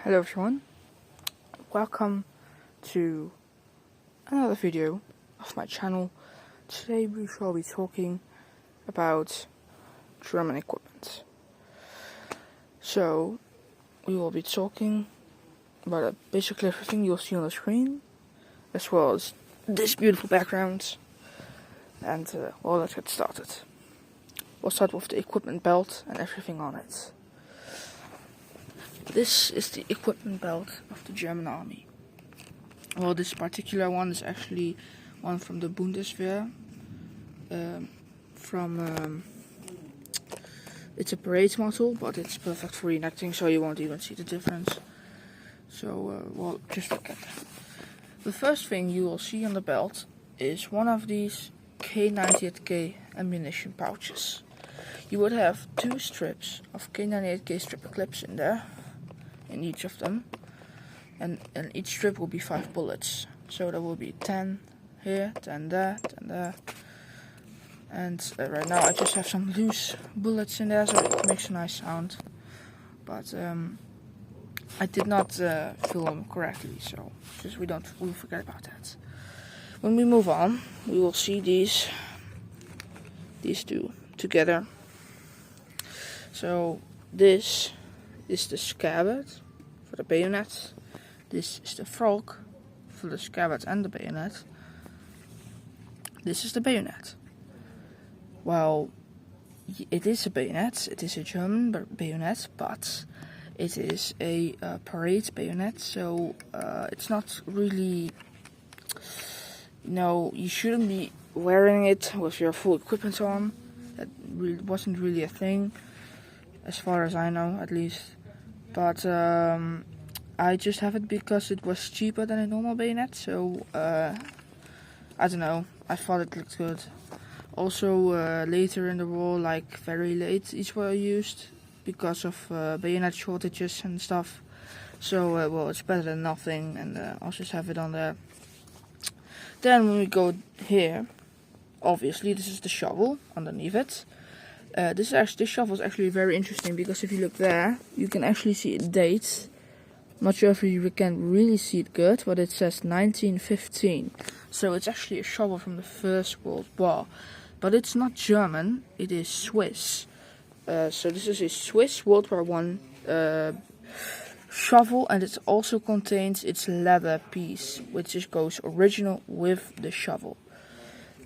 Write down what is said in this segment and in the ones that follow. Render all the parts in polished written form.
Hello everyone, welcome to another video of my channel. Today we shall be talking about German equipment. So we will be talking about basically everything you'll see on the screen, as well as this beautiful background. And well, let's get started. We'll start with the equipment belt and everything on it. This is the equipment belt of the German army. Well, this particular one is actually one from the Bundeswehr. It's a parade model, but it's perfect for reenacting, so you won't even see the difference. So, well, just look at that. The first thing you will see on the belt is one of these K98K ammunition pouches. You would have two strips of K98K stripper clips in there, in each of them, and each strip will be 5 bullets. So there will be 10 here, 10 there, 10 there. And right now I just have some loose bullets in there, so it makes a nice sound. But I did not fill them correctly, so just we'll forget about that. When we move on, we will see these two together. So this is the scabbard for the bayonet. This is the frog for the scabbard and the bayonet. This is the bayonet. Well, it is a bayonet. It is a German bayonet, but it is a parade bayonet, so it's not really. No, you shouldn't be wearing it with your full equipment on. That wasn't really a thing, as far as I know, at least. But I just have it because it was cheaper than a normal bayonet, so I don't know, I thought it looked good. Also, later in the war, like very late, these were used because of bayonet shortages and stuff. So, well, it's better than nothing, and I'll just have it on there. Then when we go here, obviously this is the shovel underneath it. This shovel is actually very interesting because if you look there, you can actually see a date. Not sure if you can really see it good, but it says 1915. So it's actually a shovel from the First World War. But it's not German, it is Swiss. So this is a Swiss World War I shovel, and it also contains its leather piece, which just goes original with the shovel.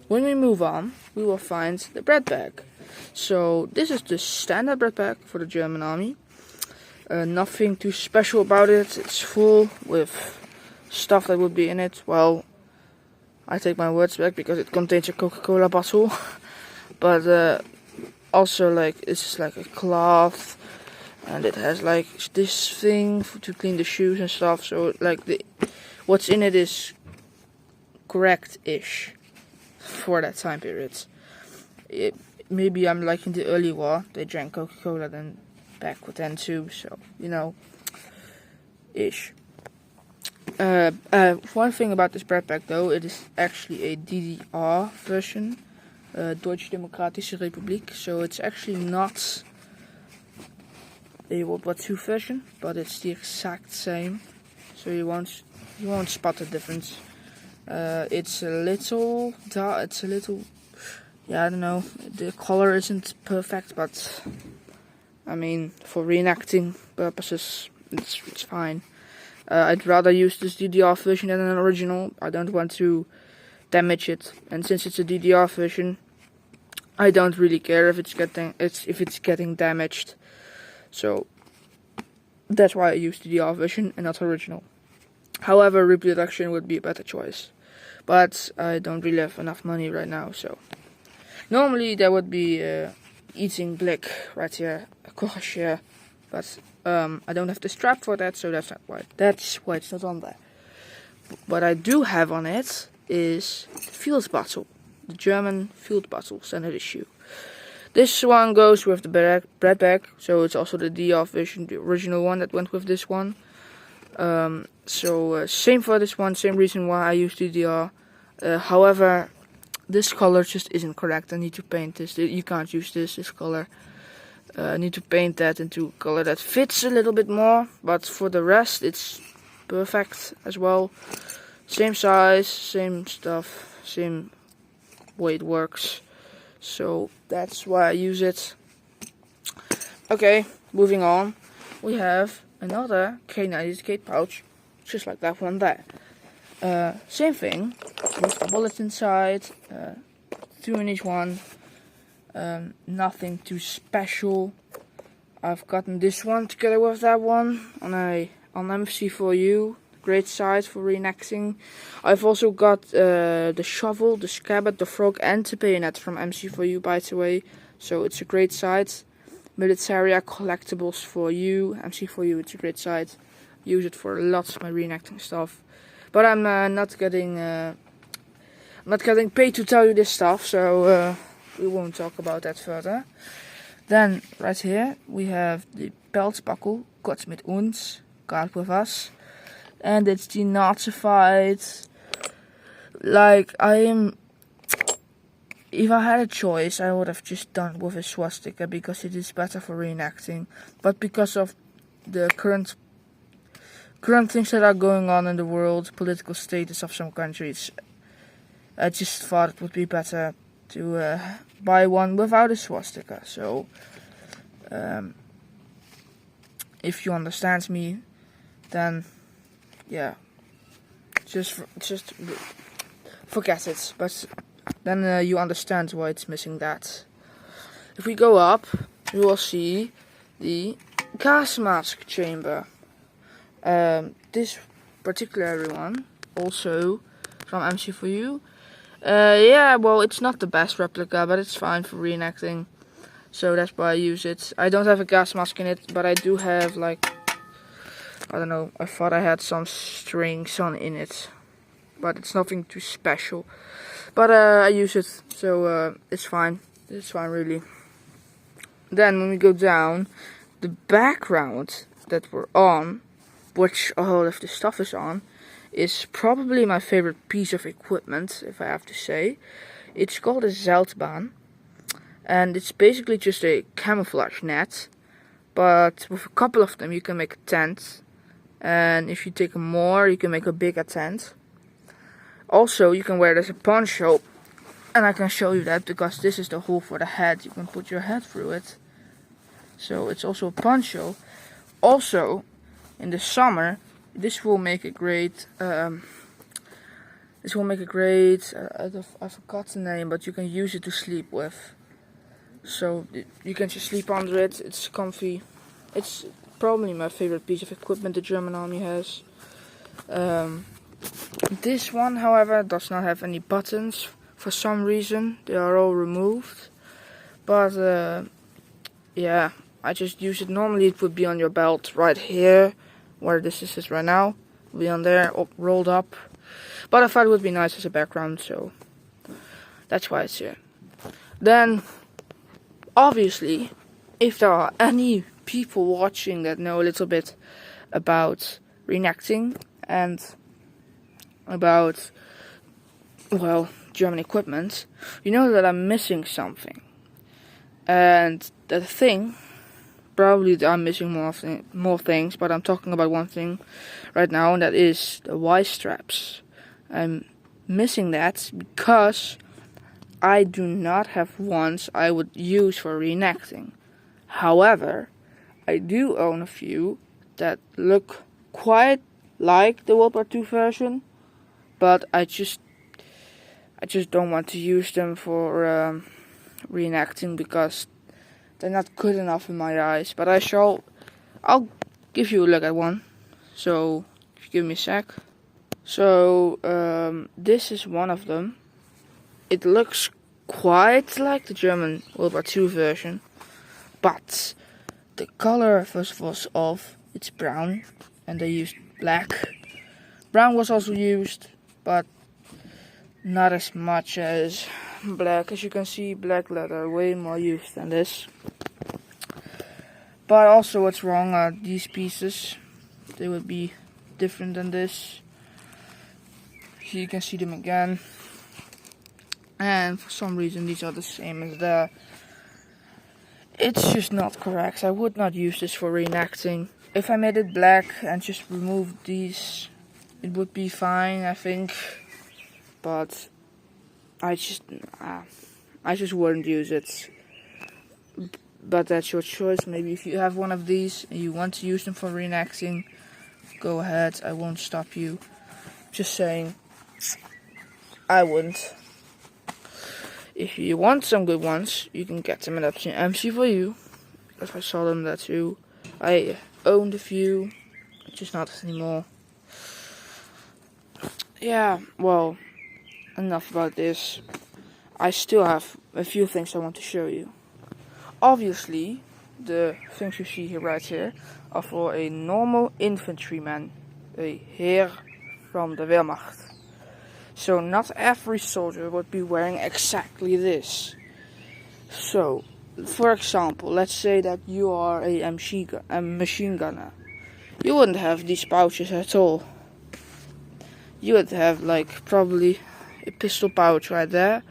When we move on, we will find the bread bag. So this is the standard bread bag for the German army. Nothing too special about it. It's full with stuff that would be in it. Well, I take my words back because it contains a Coca-Cola bottle. But also, like, this is like a cloth, and it has like this thing to clean the shoes and stuff. So like what's in it is correct-ish for that time period. Maybe I'm like in the early war, they drank Coca-Cola then back then too, so, you know, ish. One thing about this bread bag though, it is actually a DDR version, Deutsche Demokratische Republik, so it's actually not a World War II version, but it's the exact same, so you won't spot the difference. It's a little yeah, I don't know, the color isn't perfect, but I mean, for reenacting purposes, it's fine. I'd rather use this DDR version than an original. I don't want to damage it, and since it's a DDR version, I don't really care if it's getting damaged. So that's why I use DDR version and not original. However, reproduction would be a better choice, but I don't really have enough money right now, so. Normally there would be eating blick right here, a koch here, but I don't have the strap for that, so that's why it's not on there. What I do have on it is the field bottle, the German field bottle, standard issue. This one goes with the bread bag, so it's also the DDR version, the original one that went with this one. So same for this one, same reason why I use DDR. However, this color just isn't correct. I need to paint this. You can't use this color. I need to paint that into a color that fits a little bit more, but for the rest it's perfect as well. Same size, same stuff, same way it works. So that's why I use it. Okay, moving on. We have another K98 pouch, just like that one there. Same thing, with the bullets inside, 2 in each one. Nothing too special. I've gotten this one together with that one on MC4U, great size for reenacting. I've also got the shovel, the scabbard, the frog, and the bayonet from MC4U, by the way. So it's a great site. Militaria collectibles for you, MC4U. It's a great site. Use it for lots of my reenacting stuff. But I'm not getting paid to tell you this stuff, so we won't talk about that further. Then right here we have the Pelzbuckle, Gott mit uns, God with us, and it's denazified. Like if I had a choice, I would have just done with a swastika because it is better for reenacting. But because of the current things that are going on in the world, political status of some countries, I just thought it would be better to buy one without a swastika. So if you understand me, then yeah, just forget it. But then you understand why it's missing that. If we go up, you will see the gas mask chamber. This particular one, also from MC4U. Yeah, well, it's not the best replica, but it's fine for reenacting. So that's why I use it. I don't have a gas mask in it, but I do have, like, I don't know, I thought I had some strings on in it. But it's nothing too special. But I use it, so it's fine. It's fine, really. Then when we go down, the background that we're on, which all of the stuff is on, is probably my favorite piece of equipment, if I have to say. It's called a Zeltbaan, and it's basically just a camouflage net, but with a couple of them you can make a tent, and if you take more you can make a bigger tent. Also you can wear it as a poncho, and I can show you that because this is the hole for the head. You can put your head through it, so it's also a poncho. Also in the summer, this will make a great, I forgot the name, but you can use it to sleep with. So you can just sleep under it, it's comfy. It's probably my favorite piece of equipment the German army has. This one, however, does not have any buttons for some reason. They are all removed. But yeah, I just use it. Normally it would be on your belt right here, where this is right now. It'll be on there, rolled up. But I thought it would be nice as a background, so that's why it's here. Then, obviously, if there are any people watching that know a little bit about reenacting and about, well, German equipment, you know that I'm missing something. And the thing, probably I'm missing more things, but I'm talking about one thing right now, and that is the Y straps. I'm missing that because I do not have ones I would use for reenacting. However, I do own a few that look quite like the World War II version, but I just don't want to use them for reenacting because they're not good enough in my eyes. But I'll give you a look at one. So if you give me a sec. So this is one of them. It looks quite like the German World War II version, but the color first of all is off. It's brown, and they used black. Brown was also used, but not as much as black. As you can see, black leather way more used than this. But also what's wrong are these pieces. They would be different than this. Here you can see them again. And for some reason these are the same as there. it's just not correct. I would not use this for reenacting. If I made it black and just removed these, it would be fine, I think. But I just wouldn't use it. But that's your choice. Maybe if you have one of these and you want to use them for reenacting, go ahead. I won't stop you. Just saying, I wouldn't. If you want some good ones, you can get them at MC for you. Because I saw them there too. I owned a few, just not anymore. Yeah, well, enough about this. I still have a few things I want to show you. Obviously, the things you see here right here are for a normal infantryman, a Heer from the Wehrmacht. So not every soldier would be wearing exactly this. So, for example, let's say that you are a machine gunner. You wouldn't have these pouches at all. You would have like probably a pistol pouch right there,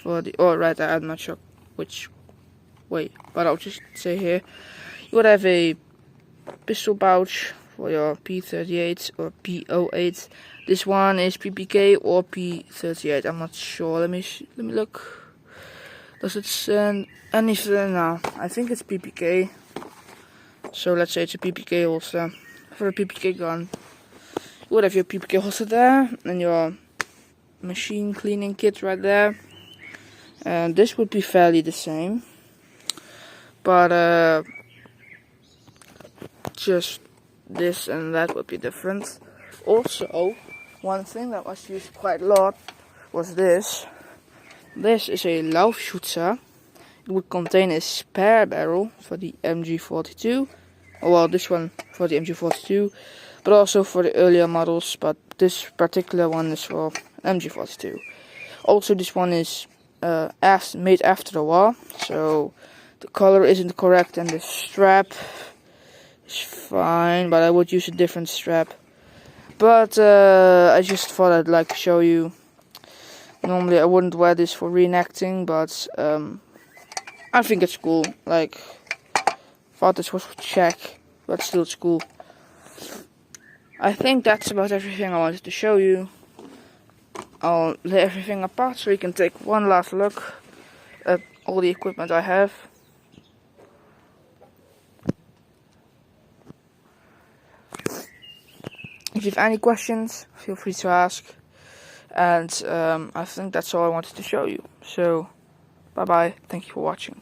right there. I'm not sure which way, but I'll just say here. You would have a pistol pouch for your P38 or P08. This one is PPK or P38. I'm not sure. Let me look. Does it send anything now? I think it's PPK. So let's say it's a PPK holster for a PPK gun. You would have your PPK holster there and your machine cleaning kit right there. And this would be fairly the same, but just this and that would be different. Also, one thing that was used quite a lot was this. This is a Laufschütze. It would contain a spare barrel for the MG42. Well, this one for the MG42, but also for the earlier models. But this particular one is for MG42. Also, this one is made after the war, so the color isn't correct and the strap is fine, but I would use a different strap. But I just thought I'd like to show you. Normally I wouldn't wear this for reenacting, but I think it's cool. Like, thought this was check, but still it's cool. I think that's about everything I wanted to show you. I'll lay everything apart so you can take one last look at all the equipment I have. If you have any questions, feel free to ask. And I think that's all I wanted to show you. So, bye bye. Thank you for watching.